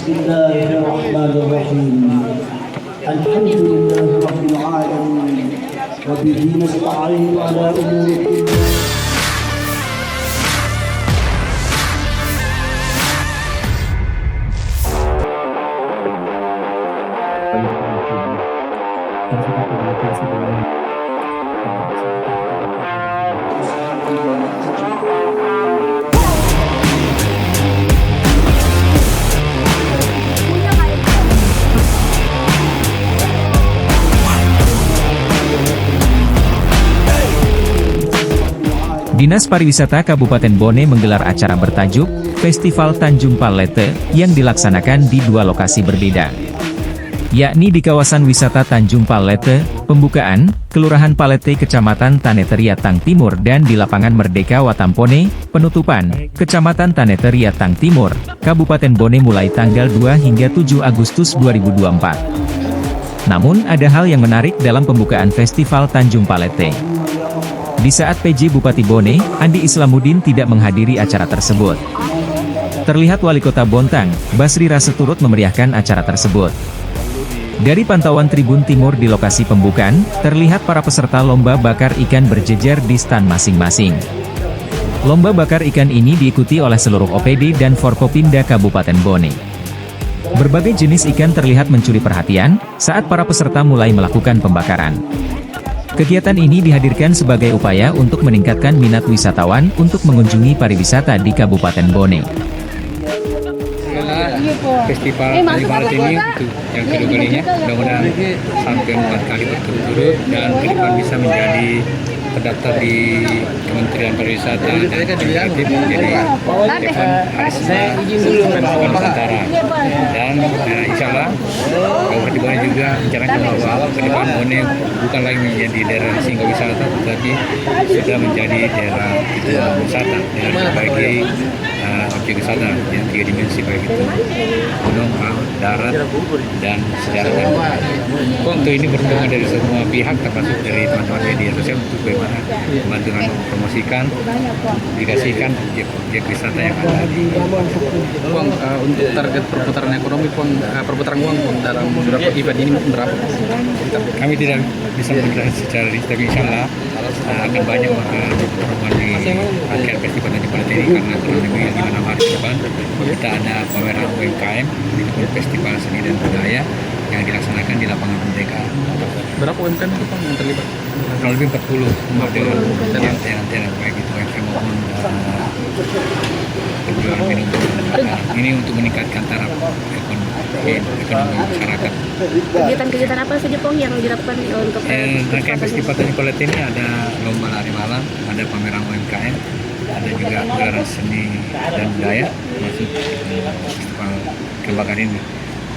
بسم الله الرحمن الرحيم الحمد لله رب العالمين وبه نستعين على أمور الدنيا Dinas Pariwisata Kabupaten Bone menggelar acara bertajuk Festival Tanjung Palete yang dilaksanakan di dua lokasi berbeda, yakni di kawasan wisata Tanjung Palete, pembukaan, Kelurahan Palete Kecamatan Tanetariatang Timur dan di Lapangan Merdeka Watampone, penutupan, Kecamatan Tanetariatang Timur, Kabupaten Bone mulai tanggal 2 hingga 7 Agustus 2024. Namun ada hal yang menarik dalam pembukaan Festival Tanjung Palete. Di saat PJ Bupati Bone, Andi Islamuddin tidak menghadiri acara tersebut. Terlihat Wali Kota Bontang, Basri Rase turut memeriahkan acara tersebut. Dari pantauan Tribun Timur di lokasi pembukaan, terlihat para peserta lomba bakar ikan berjejer di stan masing-masing. Lomba bakar ikan ini diikuti oleh seluruh OPD dan Forkopimda Kabupaten Bone. Berbagai jenis ikan terlihat mencuri perhatian saat para peserta mulai melakukan pembakaran. Kegiatan ini dihadirkan sebagai upaya untuk meningkatkan minat wisatawan untuk mengunjungi pariwisata di Kabupaten Bone. Festival Tanjung Palete ini untuk yang kedua kalinya, mudah-mudahan sampai 4 kali berturut-turut dan ke depan bisa menjadi terdaftar di Kementerian Pariwisata dan Kreatif menjadi event hari Senin Nusantara. Dan insya Allah Kabupaten Bone juga mencanangkan bahwa ke depan Bone bukan lagi menjadi daerah singgah wisata, tetapi sudah menjadi daerah wisata yang sebagai objek wisata yang 3 dimensi, baik itu gunung, laut, darat, dan sejarah. Untuk ini berhubungan dari semua pihak, termasuk dari teman-teman media sosial untuk bagaimana membantu mempromosikan, publikasikan objek wisata yang ada di Uang untuk target perputaran ekonomi pun perputaran uang pun dalam beberapa event ini berapa? Kami tidak bisa menjelaskan secara rinci, tapi insya Allah akan banyak pertemuan di rangkaian festival Tanjung Palete ini, karena kurang lebih 5-6 hari ke depan kita ada pameran UMKM di Festival Seni dan Budaya yang dilaksanakan di Lapangan Merdeka. Berapa UMKM itu Bang yang terlibat? Kurang lebih 40 model yang baik itu UMKM maupun penjualan minum. Ini untuk meningkatkan taraf ekonomi masyarakat. Kegiatan-kegiatan apa saja Pong yang dilakukan untuk rangkaian Festival Tanjung Palete ini ada lomba lari malam, ada pameran UMKM, ada juga gelaran seni dan budaya, masuk festival kebakaran ini.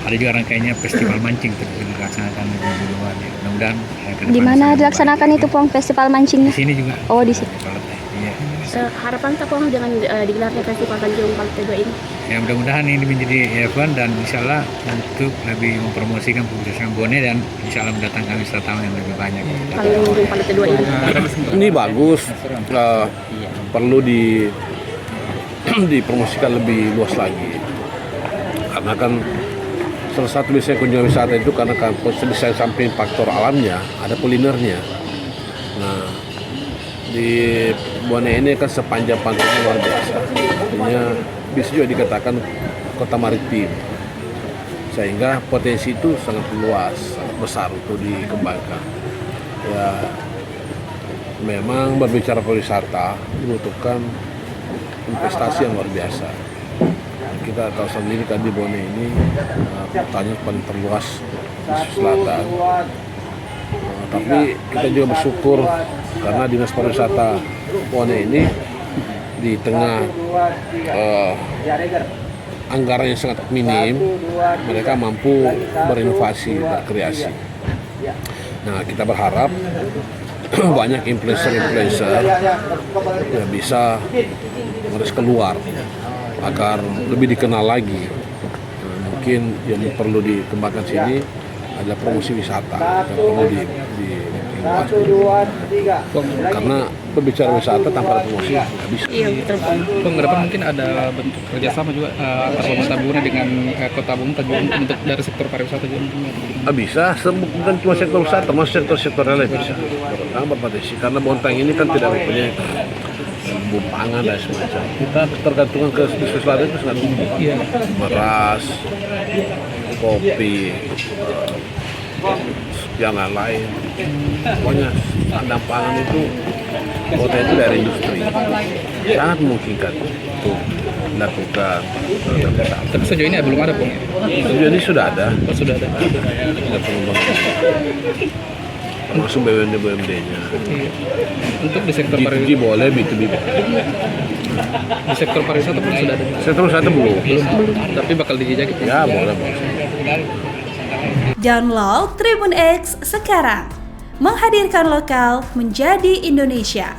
Ada juga rangkaiannya festival mancing dilaksanakan di luar. Ya. Mudah-mudahan di mana dilaksanakan itu Pong festival mancingnya? Di sini juga. Oh, di sini. Iya. Harapan apa Pong dengan digelarnya festival Tanjung Palete 2 ini? Ya, mudah-mudahan ini menjadi event dan insya Allah untuk lebih mempromosikan pariwisata Bone dan insya Allah mendatangkan wisatawan yang lebih banyak. Tanjung Palete 2 ini. Ini bagus, perlu dipromosikan lebih luas lagi, karena kan salah satu biasanya kunjungan wisata itu karena kan di samping faktor alamnya ada kulinernya. Nah, di Bone ini kan sepanjang pantainya luar biasa, artinya bisa juga dikatakan kota maritim, sehingga potensi itu sangat luas, sangat besar untuk dikembangkan. Ya, memang berbicara pariwisata dibutuhkan investasi yang luar biasa. Kita tahu sendiri kan di Bone ini kotanya paling terluas di selatan. Tapi kita juga bersyukur karena Dinas Pariwisata Bone ini di tengah anggaran yang sangat minim, mereka mampu berinovasi, berkreasi. Nah, kita berharap banyak influencer-influencer yang bisa harus keluar agar lebih dikenal lagi. Mungkin yang perlu dikembangkan sini adalah promosi wisata yang perlu Karena berbicara wisata tanpa ada promosi nggak bisa. Iya betul. Bang, ke depan mungkin ada bentuk kerjasama juga antar pemerintah Bone dengan Kota Bone Tanjung untuk dari sektor pariwisata juga. Bisa, bukan cuma sektor wisata, termasuk sektor lain bisa. Terutama berpartisi karena Bontang ini kan tidak mempunyai bumbu pangan dan semacam. Kita tergantungan ke bisnis lain itu sangat tinggi. Iya. Beras, kopi, yang lain. Pokoknya sandang pangan itu kota itu dari industri. Sangat memungkinkan untuk dilakukan. Tapi sejauh ini belum ada, Bang. Jadi sudah ada. Oh, sudah ada. Ada pengembangan. Termasuk BUMD-nya. Iya. Untuk di sektor B2B pariwisata, boleh, B2B boleh. di sektor pariwisata pun sudah ada. Sektor wisata belum. Tapi bakal dijajaki. Ya boleh. Download Tribun X sekarang. Menghadirkan lokal menjadi Indonesia.